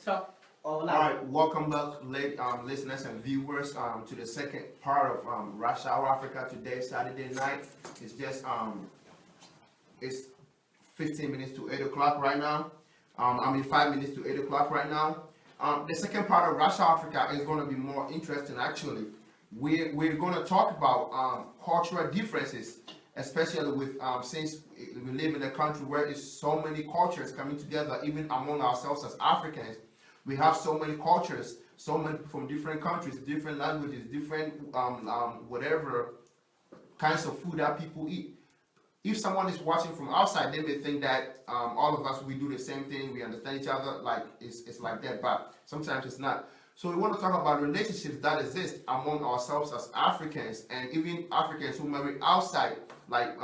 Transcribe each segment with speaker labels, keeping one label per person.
Speaker 1: talk or
Speaker 2: All
Speaker 1: like.
Speaker 2: right, welcome back, listeners and viewers, to the second part of Rush Hour Africa today, Saturday night. It's just it's 15 minutes to 8 o'clock right now. 5 minutes to 8 o'clock right now. The second part of Rush Hour Africa is going to be more interesting. Actually, we're going to talk about cultural differences, especially with since we live in a country where there's so many cultures coming together, even among ourselves as Africans. We have so many cultures, so many from different countries, different languages, different whatever kinds of food that people eat. If someone is watching from outside, they may think that all of us we do the same thing, we understand each other, like it's like that, but sometimes it's not. So we want to talk about relationships that exist among ourselves as Africans, and even Africans who marry outside, like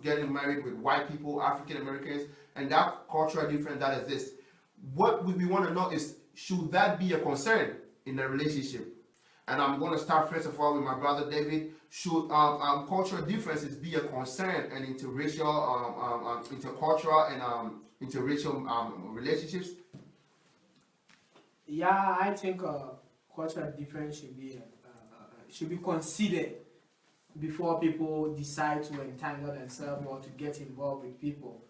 Speaker 2: getting married with white people, African Americans, and that cultural difference that exists. What we want to know is, should that be a concern in a relationship? And I'm going to start first of all with my brother David. Should cultural differences be a concern in intercultural and interracial relationships?
Speaker 1: Yeah, I think cultural difference should be considered before people decide to entangle themselves or to get involved with people,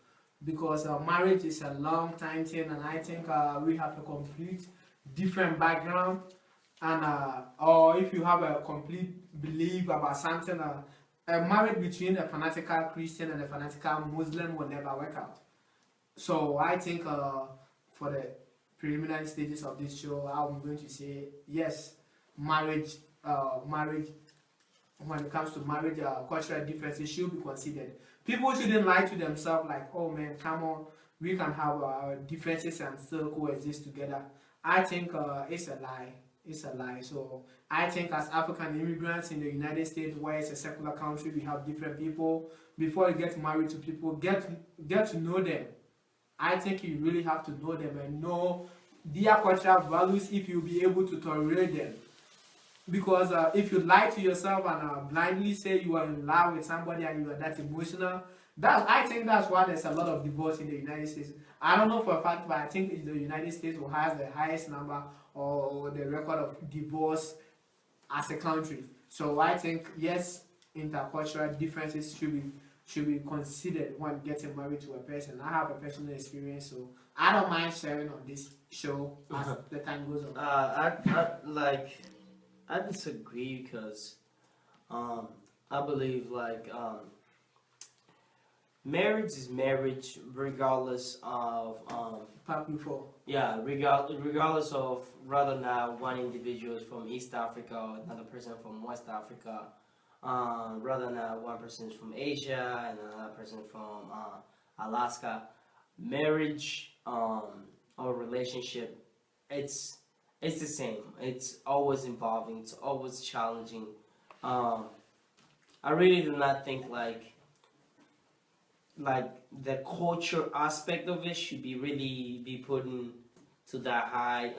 Speaker 1: because marriage is a long time thing, and I think we have a complete different background, and or if you have a complete belief about something, a marriage between a fanatical Christian and a fanatical Muslim will never work out. So I think for the preliminary stages of this show, I'm going to say yes, marriage, when it comes to marriage, cultural differences should be considered. People shouldn't lie to themselves like, oh man, come on, we can have differences and still coexist together. I think it's a lie. It's a lie. So I think as African immigrants in the United States, where it's a secular country, we have different people. Before you get married to people, get to know them. I think you really have to know them and know their cultural values if you'll be able to tolerate them. Because if you lie to yourself and blindly say you are in love with somebody and you are that emotional, I think that's why there's a lot of divorce in the United States. I don't know for a fact, but I think it's the United States who has the highest number or the record of divorce as a country. So I think yes, intercultural differences should be considered when getting married to a person. I have a personal experience, so I don't mind sharing on this show as the time goes on.
Speaker 3: I disagree because I believe marriage is marriage regardless of regardless of whether or not one individual is from East Africa or another person from West Africa, rather than one person is from Asia and another person from Alaska. Marriage or relationship, it's the same. It's always evolving. It's always challenging. I really do not think like the culture aspect of it should be really be put in to that high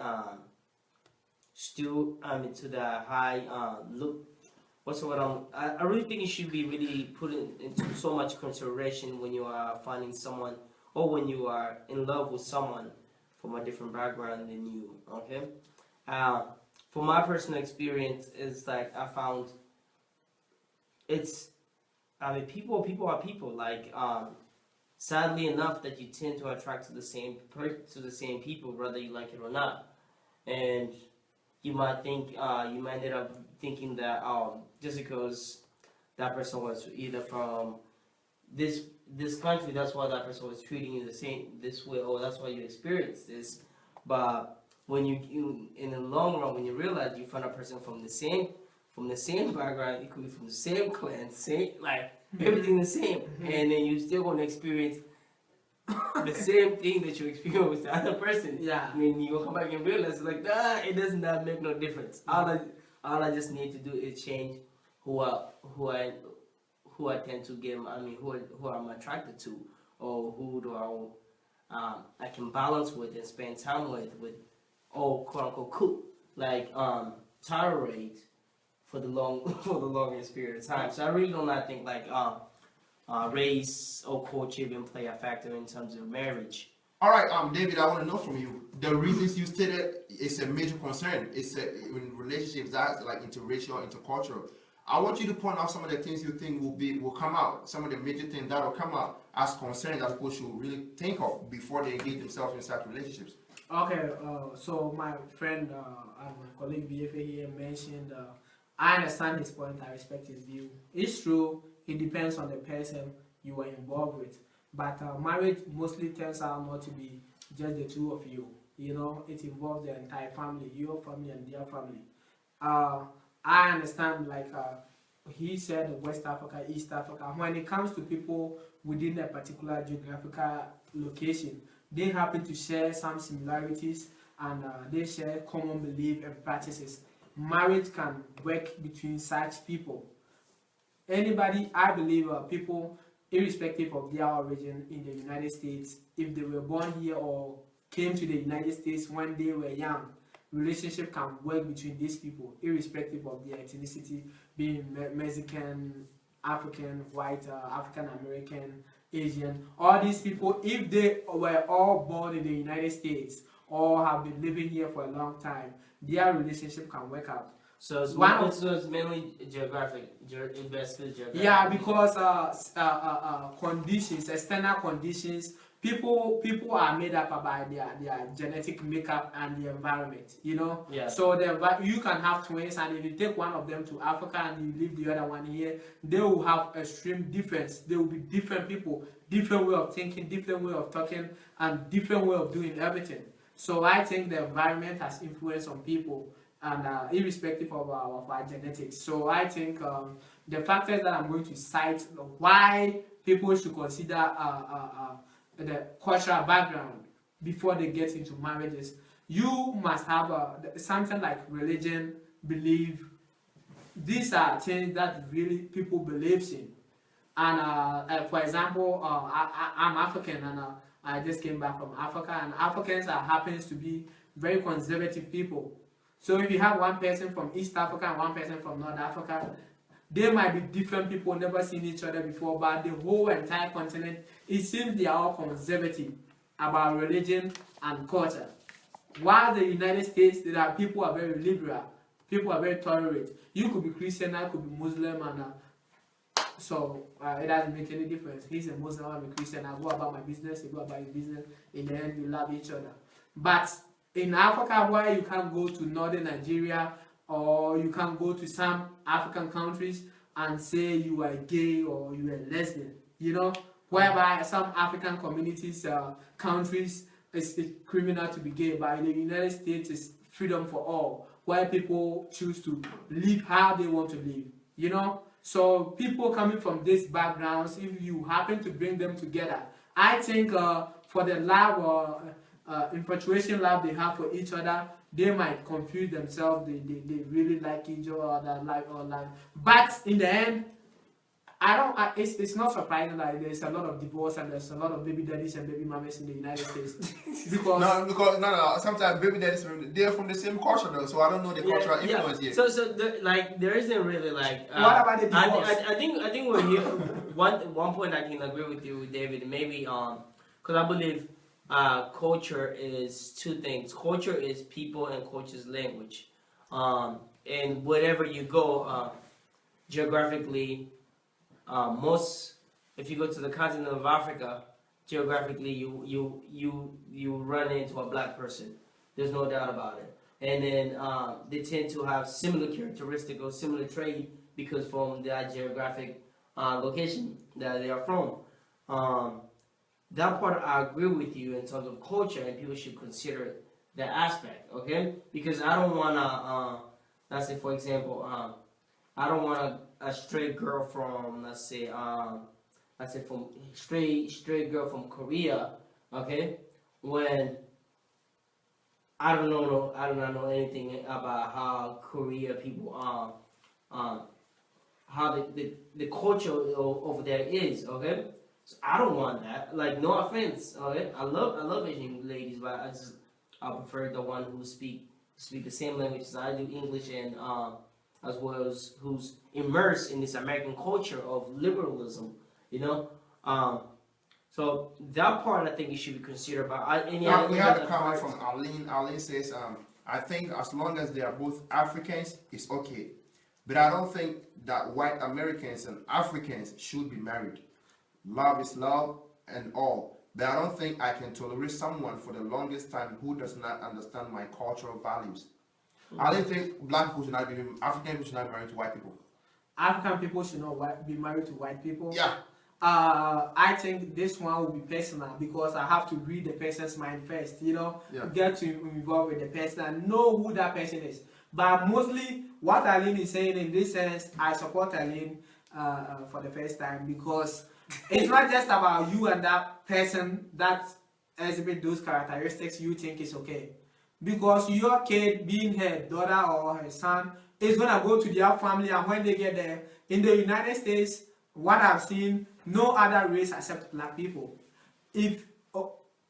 Speaker 3: to the high look. What's the word? I really think it should be really put into so much consideration when you are finding someone or when you are in love with someone from a different background than you. Okay. For my personal experience, is like I found people are people. Sadly enough, that you tend to attract to the same people, whether you like it or not. And you might end up thinking that just because that person was either from this country, that's why that person was treating you the same this way, or that's why you experienced this. But when you in the long run, when you realize you find a person from the same background, it could be from the same clan, everything the same, and then you still gonna experience the same thing that you experienced with the other person.
Speaker 1: Yeah.
Speaker 3: I mean, you will come back and realize it does not make no difference. All I just need to do is change who I tend to get. I mean, who I'm attracted to, or who do I can balance with and spend time with quote unquote cool, tolerate for the longest period of time. So I really do not think race or culture even play a factor in terms of marriage.
Speaker 2: All right, David, I want to know from you the reasons you stated it's a major concern. It's in relationships that's like interracial, intercultural. I want you to point out some of the things you think will come out, some of the major things that will come out as concerns that people should really think of before they engage themselves in such relationships.
Speaker 1: Okay, so my friend and my colleague BFA here mentioned, I understand his point, I respect his view. It's true, it depends on the person you are involved with. But marriage mostly turns out not to be just the two of you. You know, it involves the entire family, your family and their family. I understand, like he said, West Africa, East Africa. When it comes to people within a particular geographical location, they happen to share some similarities and they share common belief and practices. Marriage can work between such people. Anybody, I believe, people, irrespective of their origin in the United States, if they were born here or came to the United States when they were young, relationship can work between these people, irrespective of their ethnicity, being Mexican, African, white, African American, Asian. All these people, if they were all born in the United States or have been living here for a long time, their relationship can work out.
Speaker 3: So it's, it's mainly basically geographic.
Speaker 1: Yeah, because conditions, external conditions, people are made up by their genetic makeup and the environment, you know.
Speaker 3: Yeah.
Speaker 1: So you can have twins, and if you take one of them to Africa and you leave the other one here, they will have extreme difference. They will be different people, different way of thinking, different way of talking, and different way of doing everything. So I think the environment has influence on people, and irrespective of our genetics. So I think the factors that I'm going to cite why people should consider the cultural background before they get into marriages. You must have something like religion, belief. These are things that really people believes in. And for example, I'm African, and I just came back from Africa, and Africans happens to be very conservative people. So if you have one person from East Africa and one person from North Africa, they might be different people, never seen each other before, but the whole entire continent, it seems they are all conservative about religion and culture. While the United States, there are people who are very liberal, people are very tolerant. You could be Christian, I could be Muslim, and so it doesn't make any difference. He's a Muslim, I'm a Christian, I go about my business, he go about his business, in the end we love each other. But in Africa, where you can't go to northern Nigeria or you can go to some African countries and say you are gay or you are lesbian, you know, whereby some African communities, countries, it's criminal to be gay, but in the United States, it's freedom for all, where people choose to live how they want to live, you know. So people coming from these backgrounds, if you happen to bring them together, I think for the love or infatuation love they have for each other, they might confuse themselves. They really like each other, like online. But in the end, it's not surprising that there's a lot of divorce and there's a lot of baby daddies and baby mamas in the United States. because
Speaker 2: no. Sometimes baby daddies they're from the same culture though, so I don't know the cultural influence yet.
Speaker 3: So there isn't really like.
Speaker 1: What about the divorce?
Speaker 3: I think we're here. One point I can agree with you, David. Maybe because I believe culture is two things. Culture is people and culture is language. And wherever you go, geographically. If you go to the continent of Africa, geographically you run into a black person. There's no doubt about it. And then they tend to have similar characteristics or similar trait because from that geographic location that they are from. That part I agree with you in terms of culture, and people should consider that aspect, okay? Because I don't wanna, let's say for example, I don't want a straight girl from, let's say from straight girl from Korea, okay? When I do not know anything about how Korea people how the culture over there is, okay? So I don't want that. Like, no offense, okay? I love Asian ladies, but I prefer the one who speak the same language as I do, English, and as well as who's immersed in this American culture of liberalism, you know. So So that part I think it should be considered. But any
Speaker 2: Now,
Speaker 3: other
Speaker 2: we had a
Speaker 3: other
Speaker 2: comment
Speaker 3: parts-
Speaker 2: from Arlene. Arlene says, I think as long as they are both Africans, it's okay. But I don't think that white Americans and Africans should be married. Love is love and all. But I don't think I can tolerate someone for the longest time who does not understand my cultural values. I don't think black people should not be, African people should not be married to white people.
Speaker 1: African people should not be married to white people.
Speaker 2: Yeah.
Speaker 1: I think this one will be personal because I have to read the person's mind first, you know,
Speaker 2: Yeah.
Speaker 1: get to involve with the person and know who that person is. But mostly, what Aline is saying in this sense, I support Aline for the first time because it's not just about you and that person that exhibit those characteristics you think is okay. Because your kid, being her daughter or her son, is gonna go to their family, and when they get there, in the United States, what I've seen, no other race except black people. If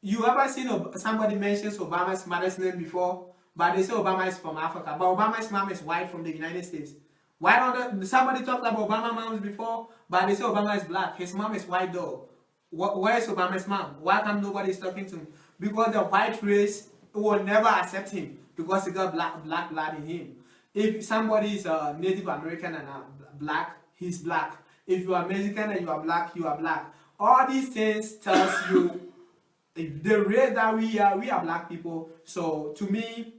Speaker 1: you ever seen somebody mentions Obama's mother's name before, but they say Obama is from Africa, but Obama's mom is white from the United States. Why don't somebody talked about Obama's moms before, but they say Obama is black, his mom is white though. Where is Obama's mom? Why come nobody is talking to him? Because the white race will never accept him because he got black blood in him. If somebody is a Native American and black, he's black. If you are Mexican and you are black, you are black. All these things tells you the race that we are black people. So to me,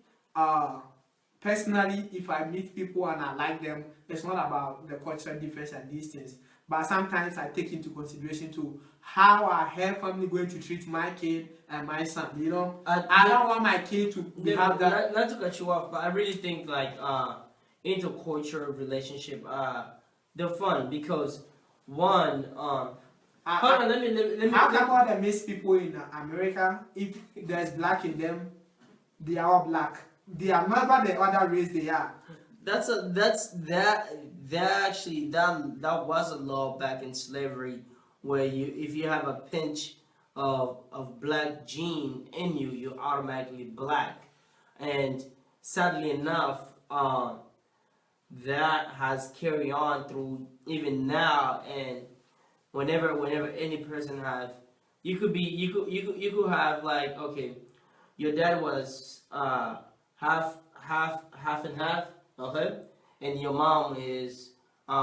Speaker 1: personally, if I meet people and I like them, it's not about the cultural difference and these things. But sometimes I take into consideration to how are her family going to treat my kid and my son. You know, I don't want my kid to have that.
Speaker 3: Not to cut you off, but I really think like intercultural relationship they're fun because one hold on, let me
Speaker 1: How come all the mixed people in America, if there's black in them, they are all black. They are never the other race they are.
Speaker 3: that was a law back in slavery where if you have a pinch of black gene in you, you're automatically black. And sadly enough, that has carried on through even now. And whenever any person have, you could have like, okay, your dad was half and half, okay, and your mom is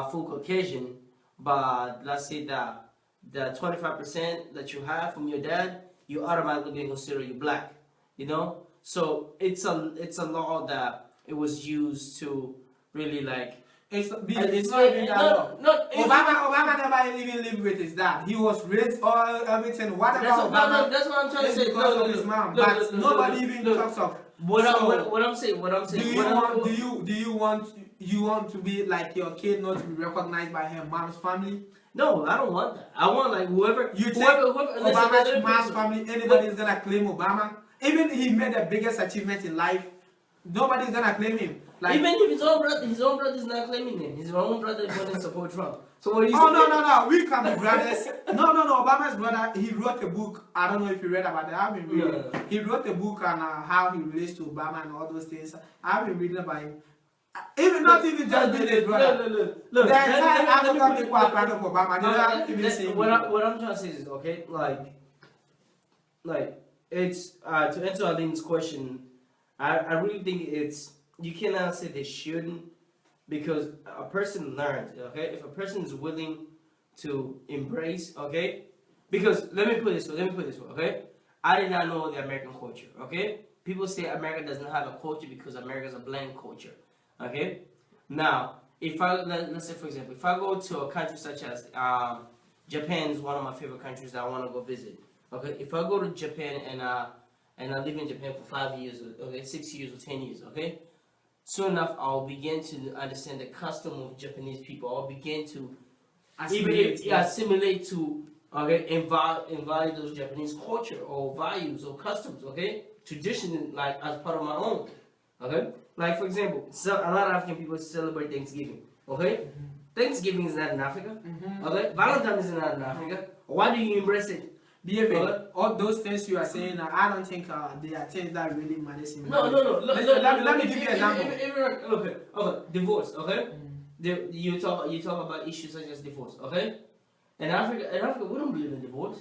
Speaker 3: full Caucasian, but let's say that the 25% that you have from your dad, you automatically being considered you black, you know. So it's a law that it was used to really like.
Speaker 1: It's not even that law.
Speaker 3: No,
Speaker 1: Obama never even lived with his dad. He was raised everything. Whatever Obama.
Speaker 3: That's what I'm trying to say.
Speaker 1: Because of his mom, but nobody even talks of.
Speaker 3: What I'm saying.
Speaker 1: Do you want to be like your kid not to be recognized by her mom's family?
Speaker 3: No, I don't want that. I want like whoever.
Speaker 1: You take
Speaker 3: whoever
Speaker 1: Obama's mom's family. Anybody is gonna claim Obama. Even he made the biggest achievement in life. Nobody's gonna claim him. Like,
Speaker 3: even if his own brother is not claiming him, his own brother is going to support Trump. So what do you say?
Speaker 1: No, we can be brothers. No, Obama's brother, he wrote a book. I don't know if you read about it. I've been reading.
Speaker 3: Yeah.
Speaker 1: He wrote a book on how he relates to Obama and all those things. I've been reading about him. Not even just being his brother.
Speaker 3: Look.
Speaker 1: The entire African people are proud of Obama. They don't even say
Speaker 3: what I'm trying to say is, okay, like it's to answer Aline's question. I really think you cannot say they shouldn't, because a person learns, okay? If a person is willing to embrace, okay? Because let me put it this way, okay? I did not know the American culture, okay? People say America doesn't have a culture because America is a bland culture, okay? Now, let's say for example, if I go to a country such as Japan is one of my favorite countries that I want to go visit, okay? If I go to Japan and I live in Japan for 5 years, okay, 6 years or 10 years, okay? Soon enough, I'll begin to understand the custom of Japanese people. I'll begin to assimilate to, okay, embody those Japanese culture or values or customs, okay, tradition, like as part of my own, okay. Like for example, a lot of African people celebrate Thanksgiving, okay. Thanksgiving is not in Africa, okay. Valentine's is not in Africa. Why do you embrace it?
Speaker 1: All those things you are saying, I don't think they are things that really matters in
Speaker 3: No.
Speaker 1: Let me give you an example.
Speaker 3: Okay, divorce, okay? You talk about issues such as divorce, okay? In Africa, we don't believe in divorce.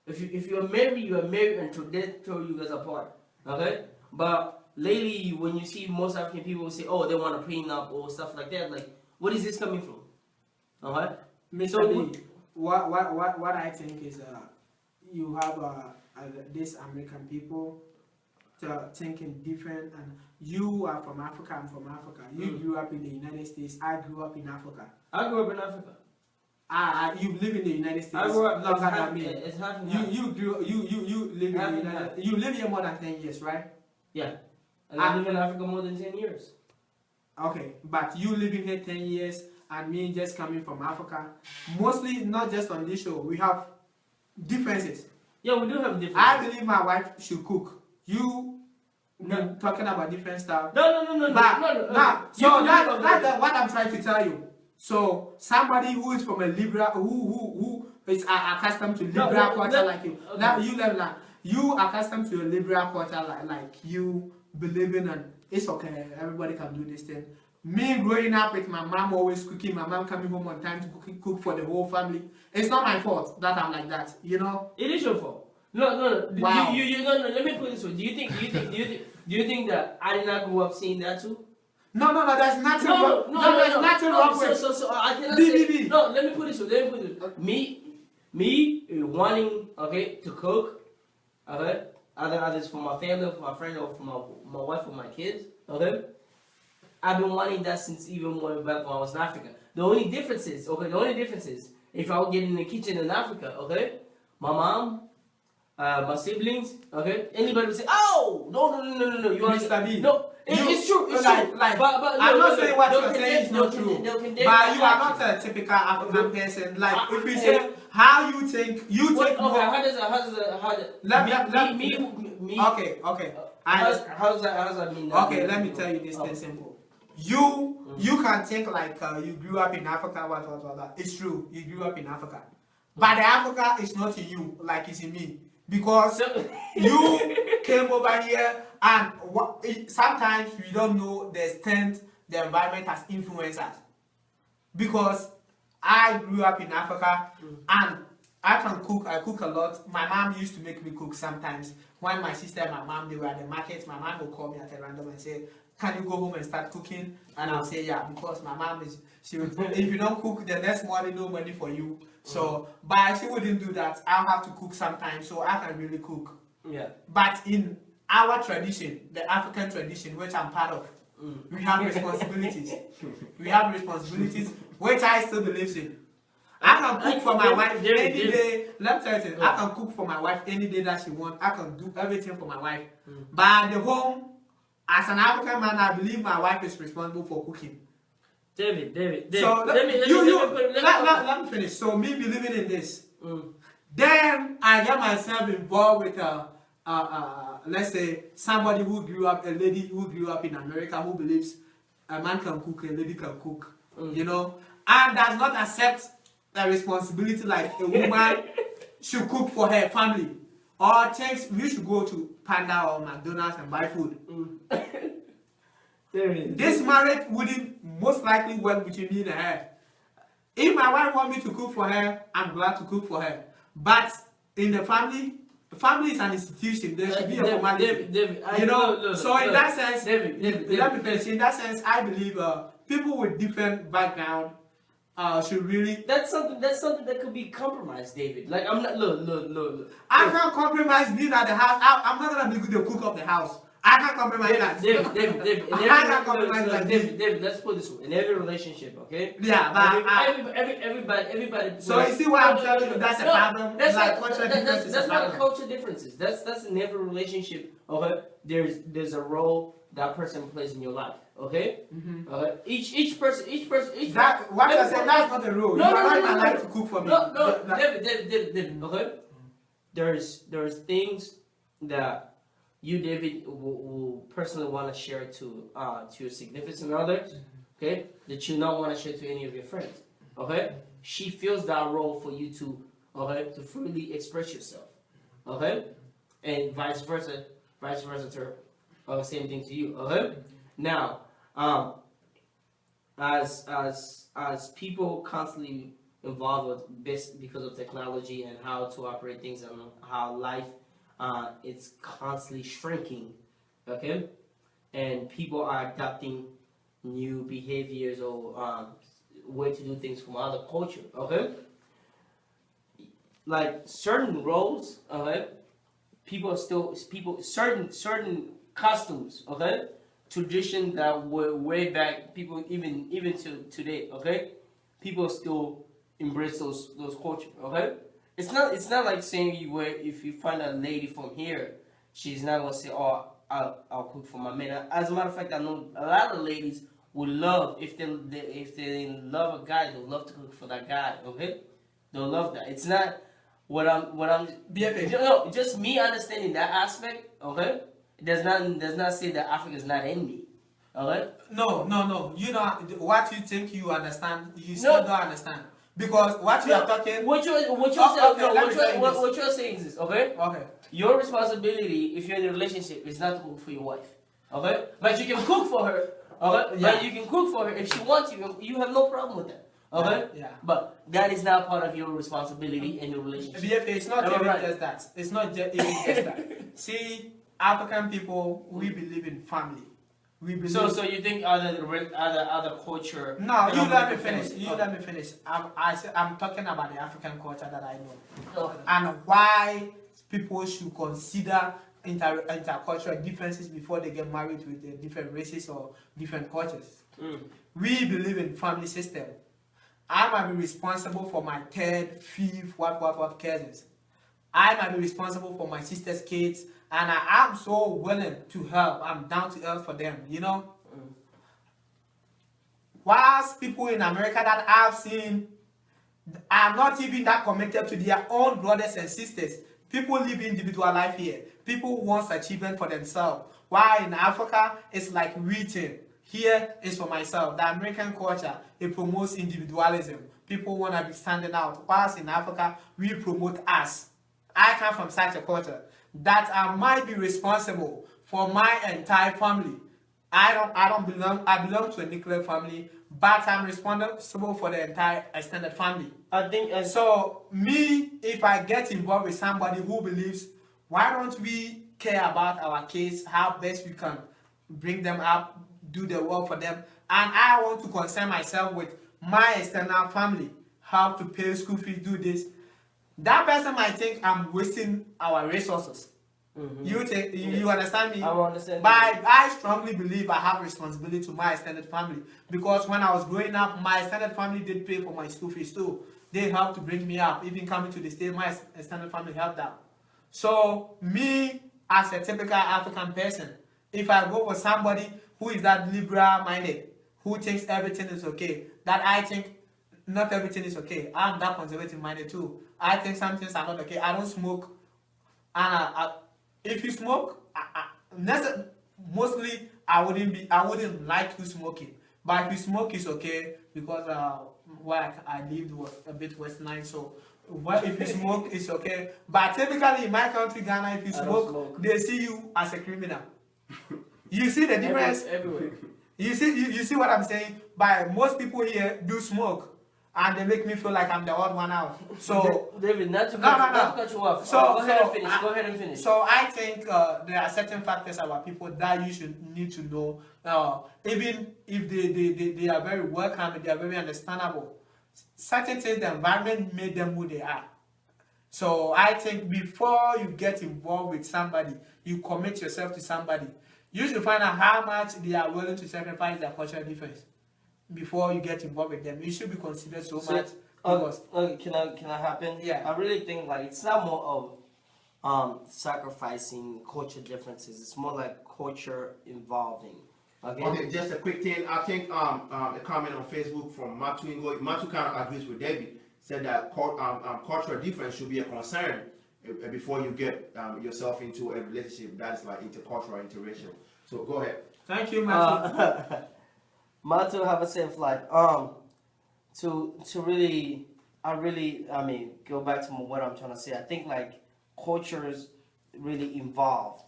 Speaker 3: If you're married until death throw you guys apart. Okay? But lately, when you see most African people say, oh, they want a prenup or stuff like that, like, what is this coming from? Okay?
Speaker 1: Mr.
Speaker 3: So
Speaker 1: B, what I think is you have these American people thinking different, and you are from Africa, I'm from Africa. You grew up in the United States, I grew up in Africa.
Speaker 3: I grew up in Africa.
Speaker 1: You live in the United States
Speaker 3: I grew up
Speaker 1: longer than me.
Speaker 3: It's half and half.
Speaker 1: You live in the United. You live here more than 10 years, right?
Speaker 3: Yeah. And I live in Africa more than 10 years.
Speaker 1: Okay, but you living here 10 years and me just coming from Africa. Mostly, not just on this show, we have differences.
Speaker 3: Yeah, we do have different.
Speaker 1: I believe my wife should cook. You talking about different stuff.
Speaker 3: No.
Speaker 1: So that's what I'm trying to tell you. So somebody who is from a liberal, who is accustomed to liberal culture like you.
Speaker 3: Okay.
Speaker 1: Now you accustomed to a liberal culture like you believe in, and it's okay. Everybody can do this thing. Me growing up with my mom always cooking, my mom coming home on time to cook for the whole family. It's not my fault that I'm like that, you know.
Speaker 3: It is your fault. No.
Speaker 1: Wow.
Speaker 3: No. Let me put it this way. Do you think that I did not grow up seeing that too?
Speaker 1: No. There's nothing wrong. There's nothing wrong with.
Speaker 3: So I cannot
Speaker 1: B.
Speaker 3: say. No, let me put it this way. Me wanting to cook, okay, either it's for my family, for my friend, or for my wife, or my kids, okay. I've been wanting that since even way back when I was in Africa. The only difference is if I would get in the kitchen in Africa, okay, my mom, my siblings, okay, anybody would say, oh, no, you
Speaker 1: Mr. B.
Speaker 3: No, it's true, it's true.
Speaker 1: Like,
Speaker 3: but
Speaker 1: I'm not saying what you're
Speaker 3: condemn-
Speaker 1: saying is not
Speaker 3: they'll
Speaker 1: true.
Speaker 3: condemn- they'll condemn
Speaker 1: But
Speaker 3: my
Speaker 1: you are
Speaker 3: action.
Speaker 1: not a typical African person. Like, if we
Speaker 3: Yeah.
Speaker 1: say how you think, you
Speaker 3: What,
Speaker 1: think
Speaker 3: okay,
Speaker 1: more.
Speaker 3: how does me?
Speaker 1: Okay.
Speaker 3: How does that mean?
Speaker 1: Okay, let me tell you this thing simple. You can think like you grew up in Africa, what. It's true, you grew up in Africa. But the Africa is not in you, like it's in me. Because you came over here and sometimes we don't know the extent the environment has influenced us. Because I grew up in Africa and I can cook, I cook a lot. My mom used to make me cook sometimes. When my sister and my mom, they were at the market, my mom will call me at a random and say, can you go home and start cooking? And I'll say, yeah, because my mom she would, if you don't cook, the next morning, no money for you. So, but she wouldn't do that. I'll have to cook sometimes, so I can really cook.
Speaker 3: Yeah.
Speaker 1: But in our tradition, the African tradition, which I'm part of, we have responsibilities. We have responsibilities, which I still believe in. I can cook for my wife any day. Let me tell you something. I can cook for my wife any day that she wants. I can do everything for my wife. But at the home, as an African man, I believe my wife is responsible for cooking.
Speaker 3: David.
Speaker 1: So let me finish. So me believing in this, then I get myself involved with let's say somebody who grew up, a lady who grew up in America who believes a man can cook, a lady can cook, you know, and does not accept the responsibility like a woman should cook for her family, or thinks we should go to Panda or McDonald's and buy food. This marriage wouldn't most likely work between me and her. If my wife wants me to cook for her, I'm glad to cook for her. But in the family is an institution. There should be a formality.
Speaker 3: David,
Speaker 1: you know. So in that sense,
Speaker 3: David.
Speaker 1: Let me finish. In that sense, I believe people with different background should really.
Speaker 3: That's something that could be compromised, David. Like I'm not look.
Speaker 1: I can't compromise being at the house. I'm not gonna be good to cook up the house. I can't compromise that.
Speaker 3: David.
Speaker 1: I can't compromise like
Speaker 3: David, let's put this way. In every relationship, okay?
Speaker 1: Yeah, but
Speaker 3: everybody.
Speaker 1: So you see why I'm telling you that's a problem.
Speaker 3: That's
Speaker 1: like
Speaker 3: not,
Speaker 1: cultural differences.
Speaker 3: that's not culture differences. That's in every relationship. Okay, there's a role that person plays in your life. Okay. Each person.
Speaker 1: That what I said. That's not the rule.
Speaker 3: No,
Speaker 1: you are not
Speaker 3: no,
Speaker 1: allowed to cook for me.
Speaker 3: No, David. Okay. There's things that you, David, will personally want to share to your significant other, okay? That you not want to share to any of your friends, okay? She feels that role for you to freely express yourself, okay? And vice versa to her, same thing to you, okay? Now, as people constantly, involved with this because of technology and how to operate things and how life it's constantly shrinking. Okay, and people are adopting new behaviors or way to do things from other culture. Okay, like certain roles. Okay, people certain customs. Okay, tradition that were way back. People even to today. Okay, people still embrace those culture. Okay, it's not like saying you where if you find a lady from here, she's not gonna say, oh, I'll cook for my man. As a matter of fact, I know a lot of ladies would love if they love a guy, they'll love to cook for that guy. Okay, they'll love that. It's not what I'm
Speaker 1: BFA.
Speaker 3: no, just me understanding that aspect. Okay, it does not say that Africa is not in me. Okay.
Speaker 1: No. You know what you think you understand. You still
Speaker 3: No.
Speaker 1: don't understand because what you are talking.
Speaker 3: What you're
Speaker 1: Okay,
Speaker 3: saying, no,
Speaker 1: let me tell you this.
Speaker 3: what you're saying is this, okay?
Speaker 1: Okay.
Speaker 3: Your responsibility, if you're in a relationship, is not to cook for your wife, okay? But you can cook for her, okay?
Speaker 1: Yeah.
Speaker 3: But you can cook for her if she wants you. You have no problem with that, okay?
Speaker 1: Yeah.
Speaker 3: But that is not part of your responsibility in your relationship.
Speaker 1: BFA, it's not
Speaker 3: Am I
Speaker 1: even
Speaker 3: right?
Speaker 1: just that. It's not even just that. See, African people, we believe in family. We believe.
Speaker 3: So you think other culture?
Speaker 1: No, you
Speaker 3: don't
Speaker 1: let me
Speaker 3: believe in
Speaker 1: finish.
Speaker 3: family?
Speaker 1: You let me finish. I'm talking about the African culture that I know,
Speaker 3: Okay.
Speaker 1: and why people should consider intercultural differences before they get married with the different races or different cultures.
Speaker 3: Mm.
Speaker 1: We believe in family system. I might be responsible for my third, fifth, what cousins. I might be responsible for my sister's kids, and I am so willing to help. I'm down to earth for them, you know.
Speaker 3: Mm.
Speaker 1: Whilst people in America that I've seen are not even that committed to their own brothers and sisters. People live individual life here. People want achievement for themselves. While in Africa, it's like written. Here is for myself. The American culture, it promotes individualism. People want to be standing out. Whilst in Africa, we promote us. I come from such a culture that I might be responsible for my entire family. I belong to a nuclear family, but I'm responsible for the entire extended family.
Speaker 3: I think
Speaker 1: So me, if I get involved with somebody who believes, why don't we care about our kids, how best we can bring them up, do the work for them, and I want to concern myself with my external family, how to pay school fees, do this. That person might think I'm wasting our resources. You understand me?
Speaker 3: I understand.
Speaker 1: But I strongly believe I have responsibility to my extended family because when I was growing up, my extended family did pay for my school fees too. They helped to bring me up. Even coming to the state, my extended family helped out. So me, as a typical African person, if I go for somebody who is that liberal-minded, who thinks everything is okay, that I think not everything is okay. I'm that conservative-minded too. I think some things are not okay. I don't smoke, and if you smoke, mostly I wouldn't like you smoking. But if you smoke, it's okay because where I lived was a bit westernized, so if you smoke, it's okay. But typically in my country, Ghana, if you smoke, they see you as a criminal. You see the difference?
Speaker 3: Everywhere.
Speaker 1: You see what I'm saying? But most people here do smoke, and they make me feel like I'm the odd one out. So
Speaker 3: David, not to
Speaker 1: No.
Speaker 3: cut you off.
Speaker 1: So-
Speaker 3: Go ahead and
Speaker 1: so
Speaker 3: finish.
Speaker 1: I-
Speaker 3: Go ahead and finish.
Speaker 1: So I think there are certain factors about people that you should need to know. Even if they are very welcome, they are very understandable. Certain things, the environment made them who they are. So I think before you get involved with somebody, you commit yourself to somebody. You should find out how much they are willing to sacrifice their cultural difference before you get involved with them. You should be considered so much. Because
Speaker 3: Can I hop in?
Speaker 1: Yeah.
Speaker 3: I really think like it's not more of sacrificing culture differences. It's more like culture involving.
Speaker 2: Okay, just a quick thing. I think a comment on Facebook from Matu Ingo. Matu kind of agrees with David. Said that cultural difference should be a concern before you get yourself into a relationship that is like intercultural, interracial. So go ahead.
Speaker 1: thank you, Matthew.
Speaker 3: Matu have a sense like to really I mean go back to what I'm trying to say. I think like cultures really involved